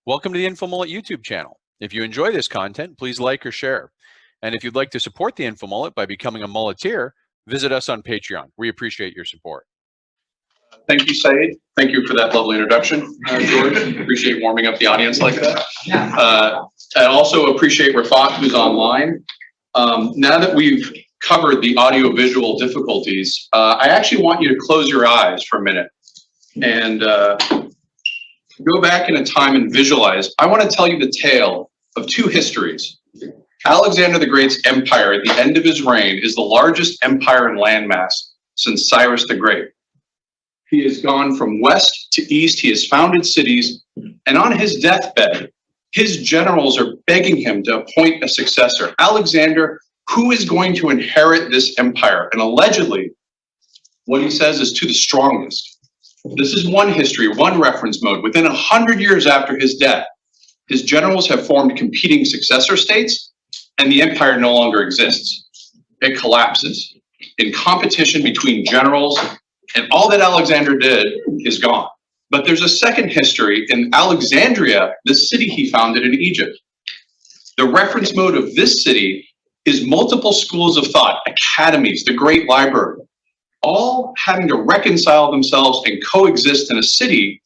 Welcome to the InfoMullet YouTube channel. If you enjoy this content, please like or share. And if you'd like to support the InfoMullet by becoming a mulleteer, visit us on Patreon. We appreciate your support. Thank you, Saeed. Thank you for that lovely introduction, George. Appreciate warming up the audience like that. I also appreciate Raafat, who's online. Now that we've covered the audio-visual difficulties, I actually want you to close your eyes for a minute and go back in a time and visualize. I want to tell you the tale of two histories. Alexander the Great's empire at the end of his reign is the largest empire in landmass since Cyrus the Great. He has gone from west to east, he has founded cities, and on his deathbed, his generals are begging him to appoint a successor. Alexander, who is going to inherit this empire? And allegedly, what he says is to the strongest. This is one history, one reference mode. Within 100 years after his death, his generals have formed competing successor states, and the empire no longer exists. It collapses in competition between generals, and all that Alexander did is gone. But there's a second history in Alexandria, the city he founded in Egypt. The reference mode of this city is multiple schools of thought, academies, the great library, all having to reconcile themselves and coexist in a city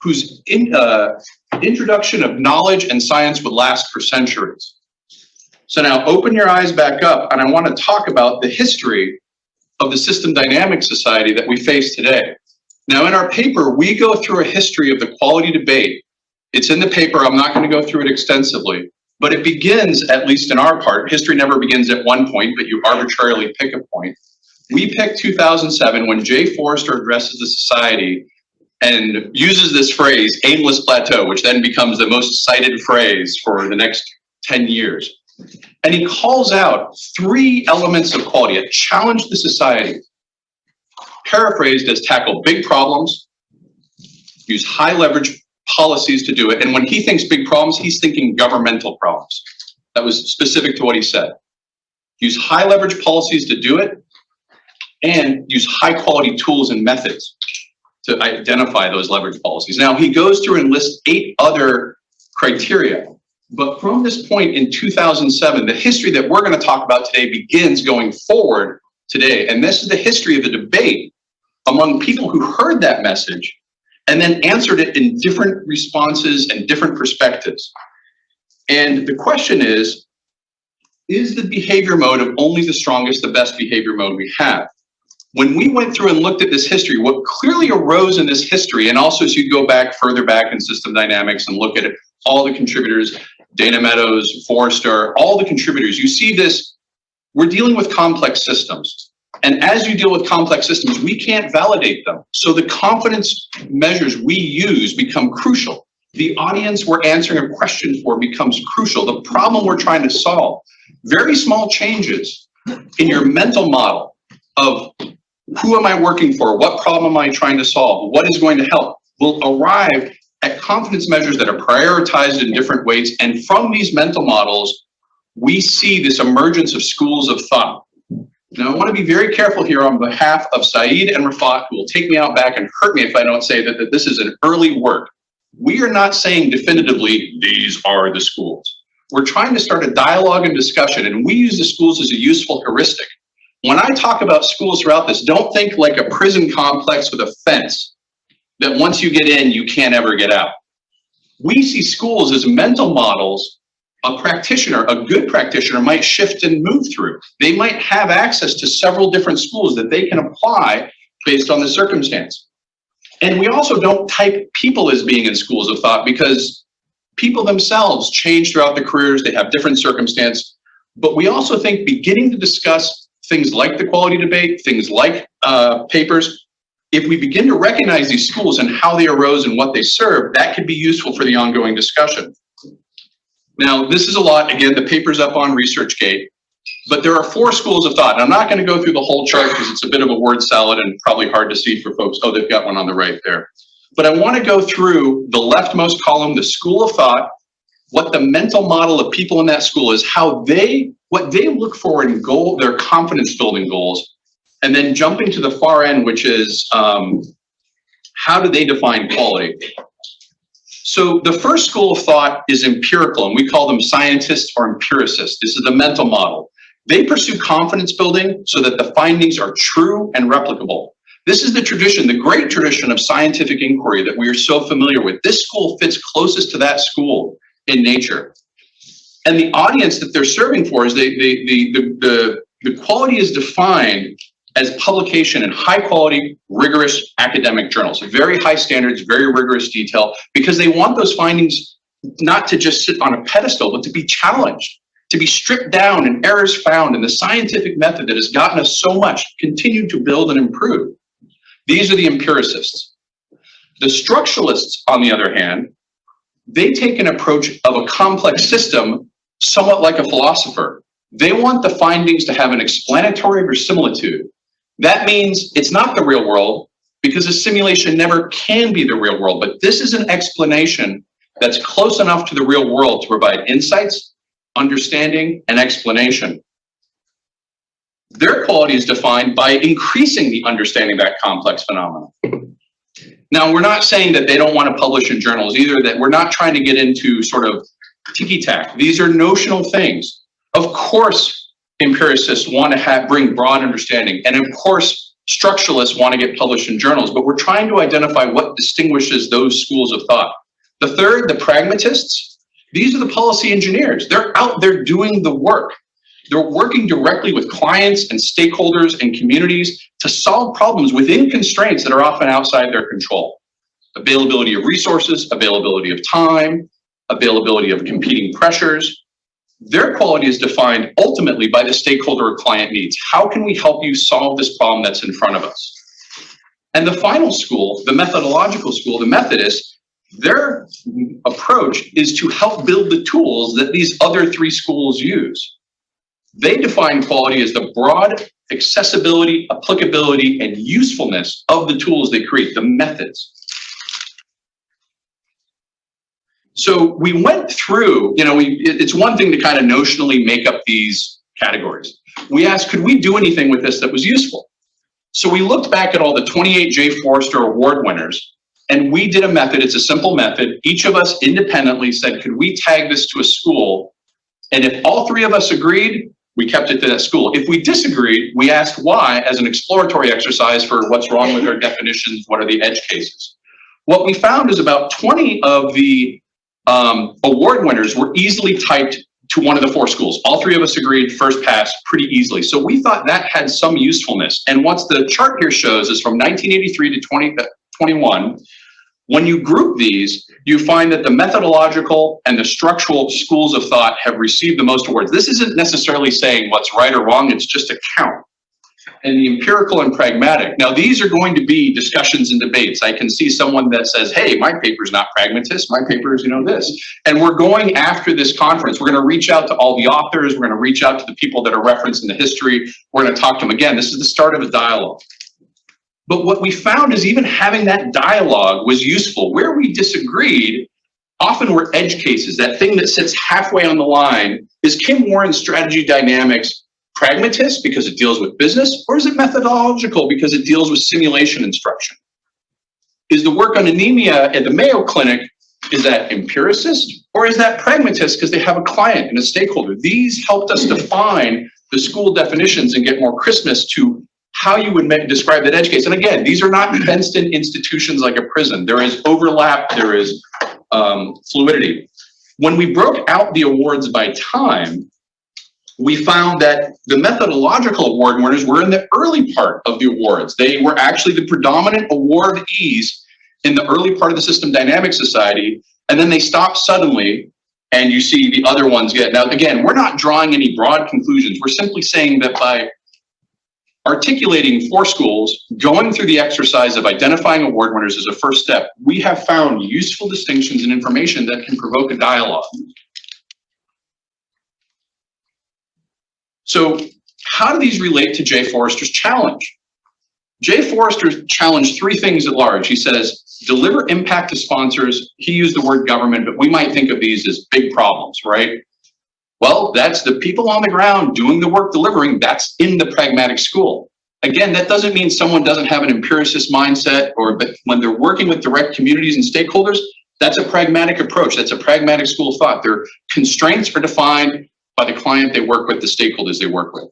whose introduction of knowledge and science would last for centuries. So now open your eyes back up, and I want to talk about the history of the system dynamic society that we face today. Now in our paper, we go through a history of the quality debate. It's in the paper, I'm not going to go through it extensively, but it begins, at least in our part, history never begins at one point, but you arbitrarily pick a point. We picked 2007 when Jay Forrester addresses the society and uses this phrase, aimless plateau, which then becomes the most cited phrase for the next 10 years. And he calls out three elements of quality that challenge the society. Paraphrased as tackle big problems, use high leverage policies to do it. And when he thinks big problems, he's thinking governmental problems. That was specific to what he said. Use high leverage policies to do it, and use high quality tools and methods to identify those leverage policies. Now he goes through and lists 8 other criteria. But from this point in 2007, the history that we're going to talk about today begins going forward today. And this is the history of the debate among people who heard that message and then answered it in different responses and different perspectives. And the question is the behavior mode of only the strongest the best behavior mode we have? When we went through and looked at this history, what clearly arose in this history, and also as you go back further back in system dynamics and look at it, all the contributors, Dana Meadows, Forrester, all the contributors, you see this, we're dealing with complex systems. And as you deal with complex systems, we can't validate them. So the confidence measures we use become crucial. The audience we're answering a question for becomes crucial. The problem we're trying to solve, very small changes in your mental model of who am I working for? What problem am I trying to solve? What is going to help? Will arrive at confidence measures that are prioritized in different ways. And from these mental models, we see this emergence of schools of thought. Now, I want to be very careful here on behalf of Saeed and Raafat, who will take me out back and hurt me if I don't say that this is an early work. We are not saying definitively, these are the schools. We're trying to start a dialogue and discussion, and we use the schools as a useful heuristic. When I talk about schools throughout this, don't think like a prison complex with a fence that once you get in, you can't ever get out. We see schools as mental models a practitioner, a good practitioner, might shift and move through. They might have access to several different schools that they can apply based on the circumstance. And we also don't type people as being in schools of thought because people themselves change throughout the careers, they have different circumstance. But we also think beginning to discuss things like the quality debate, things like papers, if we begin to recognize these schools and how they arose and what they serve, that could be useful for the ongoing discussion. Now, this is a lot. Again, the paper's up on ResearchGate, but there are 4 schools of thought. And I'm not going to go through the whole chart because it's a bit of a word salad and probably hard to see for folks. Oh, they've got one on the right there. But I want to go through the leftmost column, the school of thought, what the mental model of people in that school is, what they look for in their confidence building goals, and then jumping to the far end, which is how do they define quality? So the first school of thought is empirical, and we call them scientists or empiricists. This is the mental model. They pursue confidence building so that the findings are true and replicable. This is the tradition, the great tradition of scientific inquiry that we are so familiar with. This school fits closest to that school in nature. And the audience that they're serving for is the quality is defined as publication in high quality, rigorous academic journals. Very high standards, very rigorous detail, because they want those findings not to just sit on a pedestal, but to be challenged, to be stripped down and errors found, and the scientific method that has gotten us so much continue to build and improve. These are the empiricists. The structuralists, on the other hand, they take an approach of a complex system, somewhat like a philosopher. They want the findings to have an explanatory verisimilitude. That means it's not the real world, because a simulation never can be the real world, but this is an explanation that's close enough to the real world to provide insights, understanding, and explanation. Their quality is defined by increasing the understanding of that complex phenomenon. Now, we're not saying that they don't want to publish in journals either, that we're not trying to get into sort of ticky-tack. These are notional things. Of course, empiricists want to bring broad understanding, and of course, structuralists want to get published in journals, but we're trying to identify what distinguishes those schools of thought. The third, the pragmatists, these are the policy engineers. They're out there doing the work. They're working directly with clients and stakeholders and communities to solve problems within constraints that are often outside their control. Availability of resources, availability of time, availability of competing pressures. Their quality is defined ultimately by the stakeholder or client needs. How can we help you solve this problem that's in front of us? And the final school, the methodological school, the Methodists, their approach is to help build the tools that these other three schools use. They define quality as the broad accessibility, applicability, and usefulness of the tools they create, the methods. So we went through, it's one thing to kind of notionally make up these categories. We asked, could we do anything with this that was useful? So we looked back at all the 28 J. Forrester Award winners, and we did a method. It's a simple method. Each of us independently said, could we tag this to a school? And if all three of us agreed, we kept it to that school. If we disagreed, we asked why as an exploratory exercise for what's wrong with our definitions, what are the edge cases. What we found is about 20 of the award winners were easily typed to one of the four schools. All three of us agreed, first pass, pretty easily. So we thought that had some usefulness. And what the chart here shows is from 1983 to 2021, when you group these, you find that the methodological and the structural schools of thought have received the most awards. This isn't necessarily saying what's right or wrong, it's just a count. And the empirical and pragmatic. Now, these are going to be discussions and debates. I can see someone that says, hey, my paper's not pragmatist, my paper is, this. And we're going after this conference. We're going to reach out to all the authors. We're going to reach out to the people that are referenced in the history. We're going to talk to them again. This is the start of a dialogue. But what we found is even having that dialogue was useful. Where we disagreed often were edge cases. That thing that sits halfway on the line. Is Kim Warren's strategy dynamics pragmatist because it deals with business, or is it methodological because it deals with simulation instruction? Is the work on anemia at the Mayo Clinic, is that empiricist, or is that pragmatist because they have a client and a stakeholder? These helped us define the school definitions and get more crispness to how you would describe that edge case. And again, these are not fenced-in institutions like a prison. There is overlap, there is fluidity. When we broke out the awards by time, we found that the methodological award winners were in the early part of the awards. They were actually the predominant awardees in the early part of the System Dynamics Society, and then they stopped suddenly, and you see the other ones get. Now, again, we're not drawing any broad conclusions. We're simply saying that by articulating four schools, going through the exercise of identifying award winners as a first step, we have found useful distinctions and information that can provoke a dialogue. So how do these relate to J. Forrester's challenge? J. Forrester challenged three things at large. He says, deliver impact to sponsors. He used the word government, but we might think of these as big problems, right? Well, that's the people on the ground doing the work delivering. That's in the pragmatic school. Again, that doesn't mean someone doesn't have an empiricist mindset, but when they're working with direct communities and stakeholders, That's a pragmatic approach. That's a pragmatic school of thought. Their constraints are defined by the client they work with, the stakeholders they work with.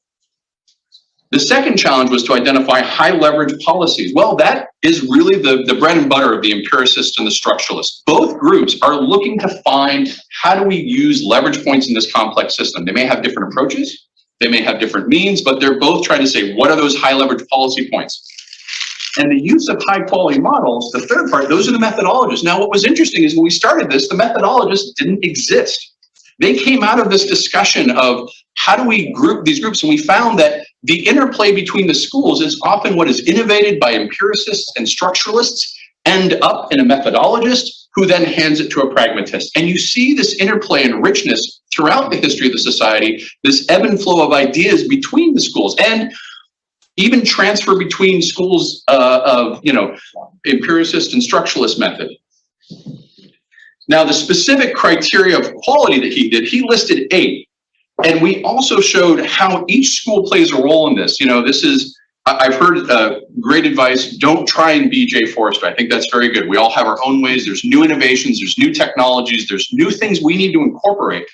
The second challenge was to identify high leverage policies. Well, that is really the bread and butter of the empiricist and the structuralist. Both groups are looking to find, how do we use leverage points in this complex system? They may have different approaches, they may have different means, but they're both trying to say, what are those high leverage policy points? And the use of high quality models, the third part, those are the methodologists. Now, what was interesting is when we started this, the methodologists didn't exist. They came out of this discussion of how do we group these groups, and we found that the interplay between the schools is often what is innovated by empiricists and structuralists end up in a methodologist who then hands it to a pragmatist. And you see this interplay and richness throughout the history of the society, this ebb and flow of ideas between the schools, and even transfer between schools of, empiricist and structuralist method. Now, the specific criteria of quality that he did, he listed 8. And we also showed how each school plays a role in this. I've heard great advice, don't try and be Jay Forrester. I think that's very good. We all have our own ways. There's new innovations, there's new technologies, there's new things we need to incorporate.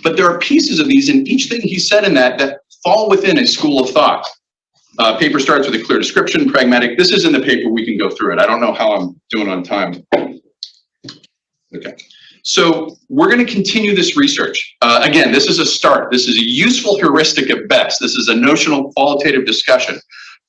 But there are pieces of these, and each thing he said in that fall within a school of thought. Paper starts with a clear description, pragmatic. This is in the paper, we can go through it. I don't know how I'm doing on time. Okay. So we're going to continue this research. Again, this is a start. This is a useful heuristic at best. This is a notional qualitative discussion.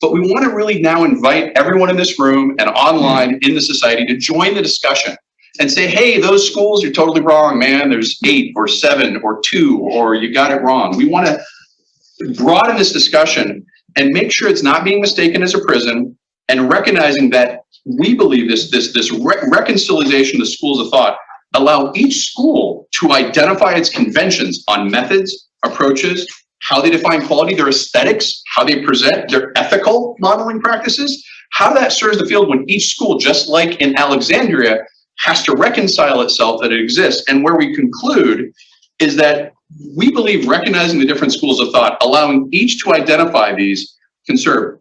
But we want to really now invite everyone in this room and online in the society to join the discussion and say, hey, those schools, you're totally wrong, man. There's 8 or 7 or 2, or you got it wrong. We want to broaden this discussion and make sure it's not being mistaken as a prison, and recognizing that we believe this reconciliation of the schools of thought allow each school to identify its conventions on methods, approaches, how they define quality, their aesthetics, how they present, their ethical modeling practices, how that serves the field when each school, just like in Alexandria, has to reconcile itself that it exists. And where we conclude is that we believe recognizing the different schools of thought, allowing each to identify these, can serve.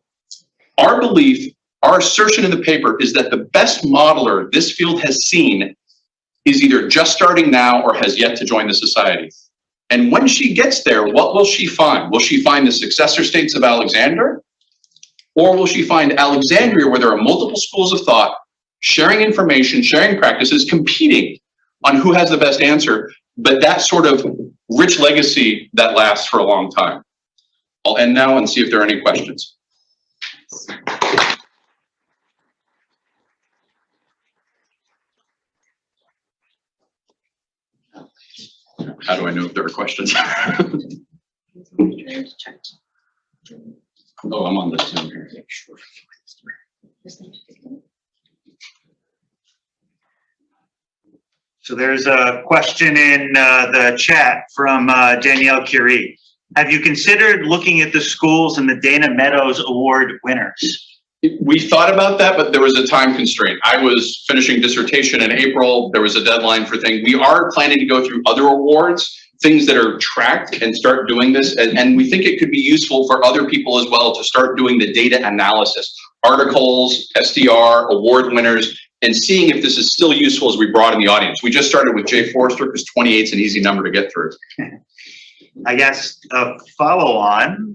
Our belief, our assertion in the paper is that the best modeler this field has seen is either just starting now or has yet to join the society. And when she gets there, what will she find? Will she find the successor states of Alexander? Or will she find Alexandria, where there are multiple schools of thought, sharing information, sharing practices, competing on who has the best answer, but that sort of rich legacy that lasts for a long time? I'll end now and see if there are any questions. How do I know if there are questions? Oh, I'm on this Zoom here. So there's a question in the chat from Danielle Curie. Have you considered looking at the schools and the Dana Meadows Award winners? We thought about that, but there was a time constraint. I was finishing dissertation in April. There was a deadline for things. We are planning to go through other awards, things that are tracked, and start doing this. And we think it could be useful for other people as well to start doing the data analysis, articles, SDR, award winners, and seeing if this is still useful as we broaden the audience. We just started with Jay Forrester because 28 is an easy number to get through. I guess a follow-on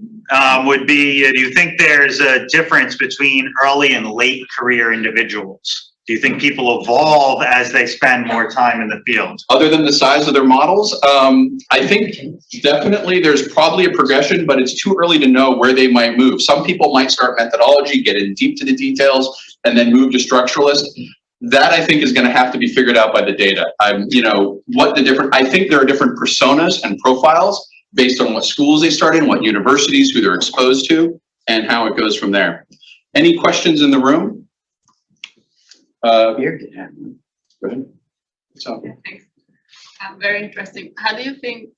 would be, do you think there's a difference between early and late career individuals? Do you think people evolve as they spend more time in the field? Other than the size of their models, I think definitely there's probably a progression, but it's too early to know where they might move. Some people might start methodology, get in deep to the details, and then move to structuralist. That I think is going to have to be figured out by the data. I think there are different personas and profiles based on what schools they start in, what universities, who they're exposed to, and how it goes from there. Any questions in the room? Here. Yeah. Go ahead. So. Yeah, thanks. Very interesting. How do you think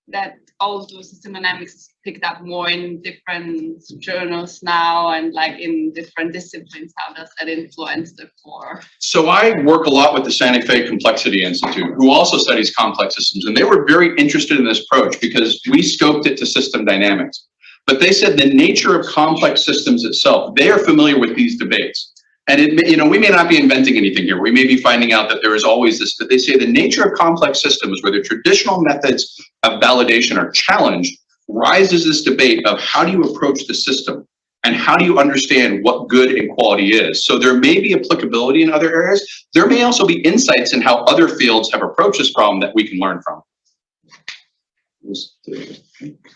that all those system dynamics is picked up more in different journals now and like in different disciplines? How does that influence the core? So I work a lot with the Santa Fe Complexity Institute, who also studies complex systems, and they were very interested in this approach because we scoped it to system dynamics. But they said the nature of complex systems itself, they are familiar with these debates. And we may not be inventing anything here. We may be finding out that there is always this, but they say the nature of complex systems where the traditional methods of validation are challenged rises this debate of how do you approach the system and how do you understand what good and quality is. So there may be applicability in other areas. There may also be insights in how other fields have approached this problem that we can learn from.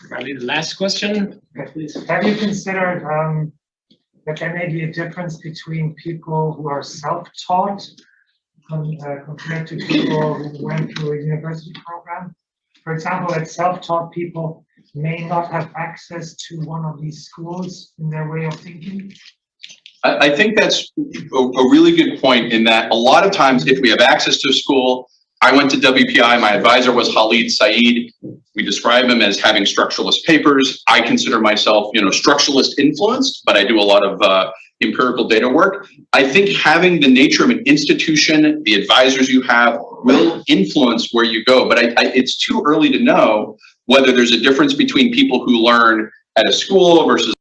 Probably the last question, please. Have you considered that there may be a difference between people who are self-taught compared to people who went through a university program? For example, that self-taught people may not have access to one of these schools in their way of thinking? I think that's a really good point, in that a lot of times if we have access to a school, I went to WPI, my advisor was Saeed. We describe him as having structuralist papers. I consider myself, structuralist influenced, but I do a lot of empirical data work. I think having the nature of an institution, the advisors you have, will influence where you go. But it's too early to know whether there's a difference between people who learn at a school versus.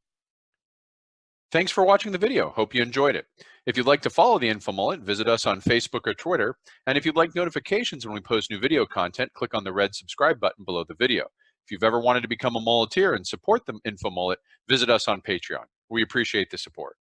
Thanks for watching the video. Hope you enjoyed it. If you'd like to follow the InfoMullet, visit us on Facebook or Twitter. And if you'd like notifications when we post new video content, click on the red subscribe button below the video. If you've ever wanted to become a mulleteer and support the InfoMullet, visit us on Patreon. We appreciate the support.